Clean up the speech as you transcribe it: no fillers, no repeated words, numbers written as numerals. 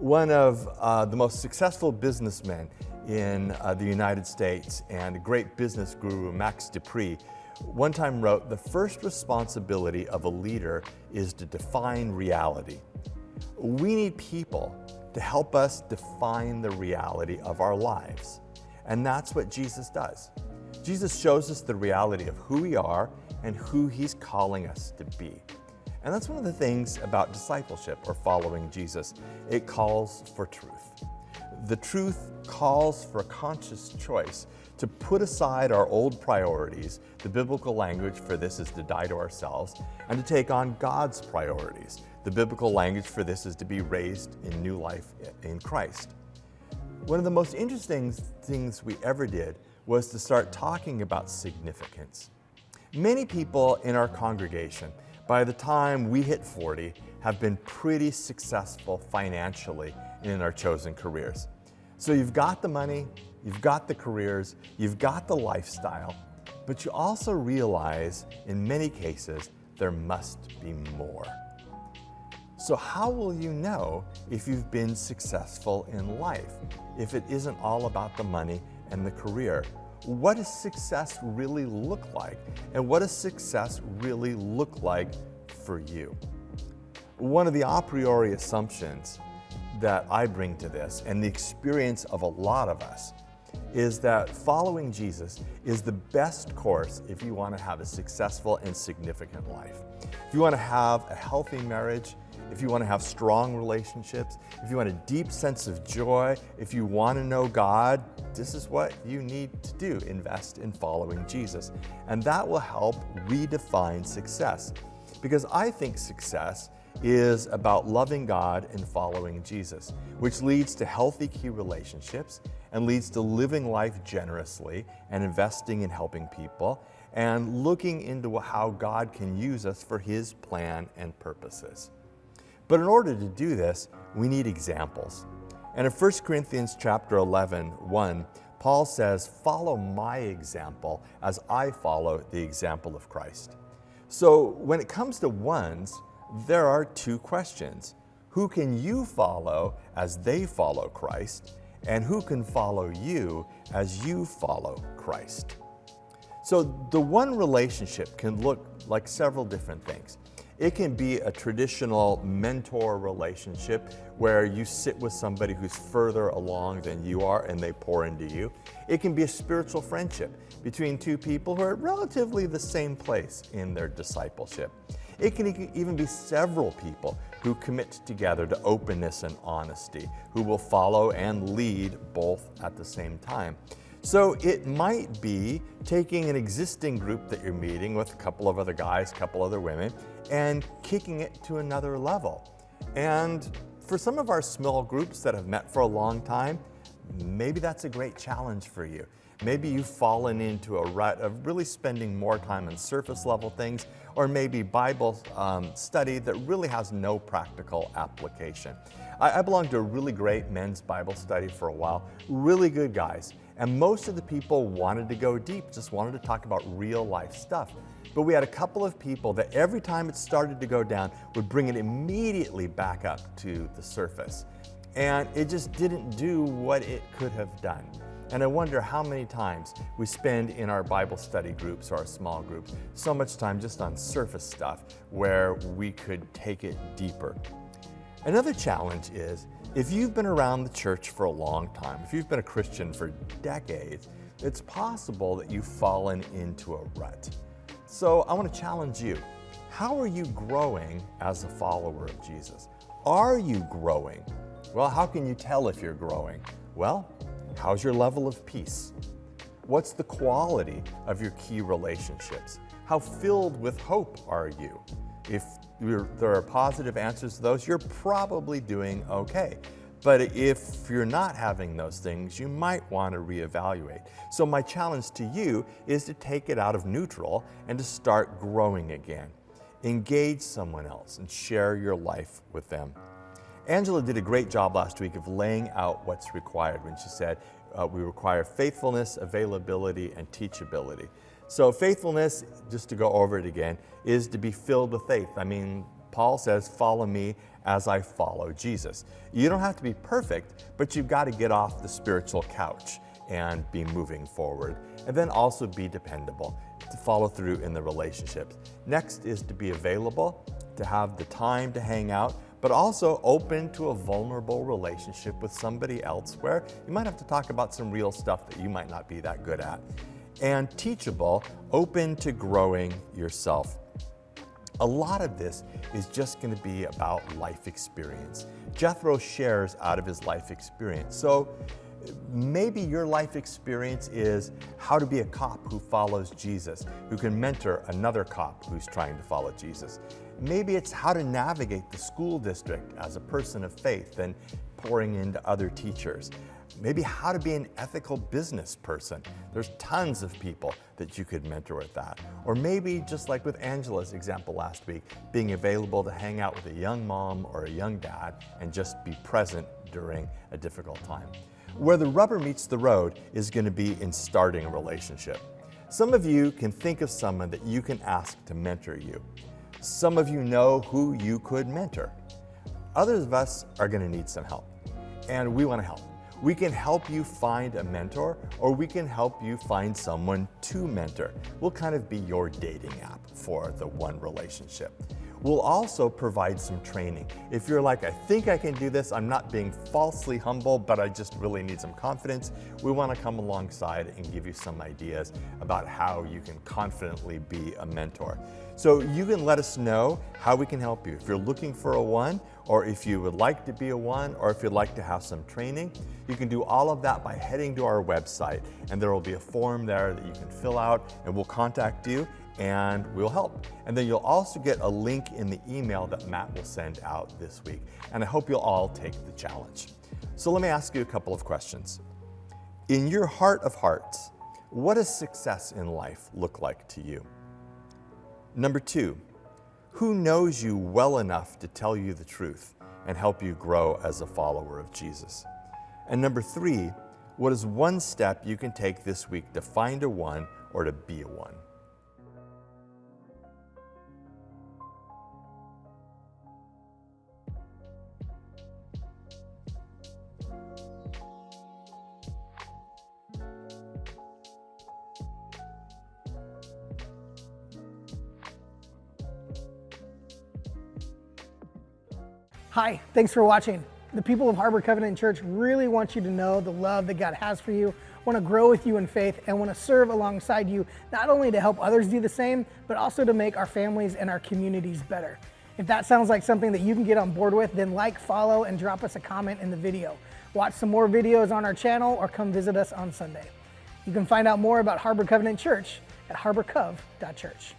One of the most successful businessmen in the United States and a great business guru, Max De Pree, one time wrote, "The first responsibility of a leader is to define reality." We need people to help us define the reality of our lives. And that's what Jesus does. Jesus shows us the reality of who we are and who He's calling us to be. And that's one of the things about discipleship or following Jesus. It calls for truth. The truth calls for a conscious choice to put aside our old priorities. The biblical language for this is to die to ourselves and to take on God's priorities. The biblical language for this is to be raised in new life in Christ. One of the most interesting things we ever did was to start talking about significance. Many people in our congregation, by the time we hit 40, have been pretty successful financially in our chosen careers. So you've got the money, you've got the careers, you've got the lifestyle, but you also realize in many cases there must be more. So how will you know if you've been successful in life, if it isn't all about the money and the career? What does success really look like? And what does success really look like for you? One of the a priori assumptions that I bring to this, and the experience of a lot of us, is that following Jesus is the best course if you want to have a successful and significant life. If you want to have a healthy marriage, if you want to have strong relationships, if you want a deep sense of joy, if you want to know God, this is what you need to do. Invest in following Jesus. And that will help redefine success. Because I think success is about loving God and following Jesus, which leads to healthy key relationships and leads to living life generously and investing in helping people and looking into how God can use us for His plan and purposes. But in order to do this, we need examples. And in 1 Corinthians chapter 11:1, Paul says, "Follow my example as I follow the example of Christ." So when it comes to ones, there are two questions. Who can you follow as they follow Christ? And who can follow you as you follow Christ? So the one relationship can look like several different things. It can be a traditional mentor relationship where you sit with somebody who's further along than you are and they pour into you. It can be a spiritual friendship between two people who are at relatively the same place in their discipleship. It can even be several people who commit together to openness and honesty, who will follow and lead both at the same time. So it might be taking an existing group that you're meeting with a couple of other guys, a couple other women, and kicking it to another level. And for some of our small groups that have met for a long time, maybe that's a great challenge for you. Maybe you've fallen into a rut of really spending more time on surface level things, or maybe Bible study that really has no practical application. I belonged to a really great men's Bible study for a while, really good guys. And most of the people wanted to go deep, just wanted to talk about real life stuff. But we had a couple of people that every time it started to go down would bring it immediately back up to the surface. And it just didn't do what it could have done. And I wonder how many times we spend in our Bible study groups or our small groups so much time just on surface stuff where we could take it deeper. Another challenge is, if you've been around the church for a long time, if you've been a Christian for decades, it's possible that you've fallen into a rut. So I want to challenge you. How are you growing as a follower of Jesus? Are you growing? Well, how can you tell if you're growing? Well, how's your level of peace? What's the quality of your key relationships? How filled with hope are you? If there are positive answers to those, you're probably doing okay. But if you're not having those things, you might want to reevaluate. So my challenge to you is to take it out of neutral and to start growing again. Engage someone else and share your life with them. Angela did a great job last week of laying out what's required when she said we require faithfulness, availability, and teachability. So faithfulness, just to go over it again, is to be filled with faith. I mean, Paul says, follow me as I follow Jesus. You don't have to be perfect, but you've got to get off the spiritual couch and be moving forward. And then also be dependable, to follow through in the relationships. Next is to be available, to have the time to hang out, but also open to a vulnerable relationship with somebody else where you might have to talk about some real stuff that you might not be that good at. And teachable, open to growing yourself. A lot of this is just going to be about life experience. Jethro shares out of his life experience. So maybe your life experience is how to be a cop who follows Jesus, who can mentor another cop who's trying to follow Jesus. Maybe it's how to navigate the school district as a person of faith and pouring into other teachers. Maybe how to be an ethical business person. There's tons of people that you could mentor with that. Or maybe just like with Angela's example last week, being available to hang out with a young mom or a young dad and just be present during a difficult time. Where the rubber meets the road is going to be in starting a relationship. Some of you can think of someone that you can ask to mentor you. Some of you know who you could mentor. Others of us are going to need some help, and we want to help. We can help you find a mentor, or we can help you find someone to mentor. We'll kind of be your dating app for the one relationship. We'll also provide some training. If you're like, I think I can do this, I'm not being falsely humble, but I just really need some confidence, we want to come alongside and give you some ideas about how you can confidently be a mentor. So you can let us know how we can help you. If you're looking for a one, or if you would like to be a one, or if you'd like to have some training, you can do all of that by heading to our website, and there will be a form there that you can fill out, and we'll contact you and we'll help. And then you'll also get a link in the email that Matt will send out this week. And I hope you'll all take the challenge. So let me ask you a couple of questions. In your heart of hearts, what does success in life look like to you? Number 2, who knows you well enough to tell you the truth and help you grow as a follower of Jesus? And number 3, what is one step you can take this week to find a one or to be a one? Hi, thanks for watching. The people of Harbor Covenant Church really want you to know the love that God has for you, want to grow with you in faith, and want to serve alongside you, not only to help others do the same, but also to make our families and our communities better. If that sounds like something that you can get on board with, then like, follow, and drop us a comment in the video. Watch some more videos on our channel or come visit us on Sunday. You can find out more about Harbor Covenant Church at harborcov.church.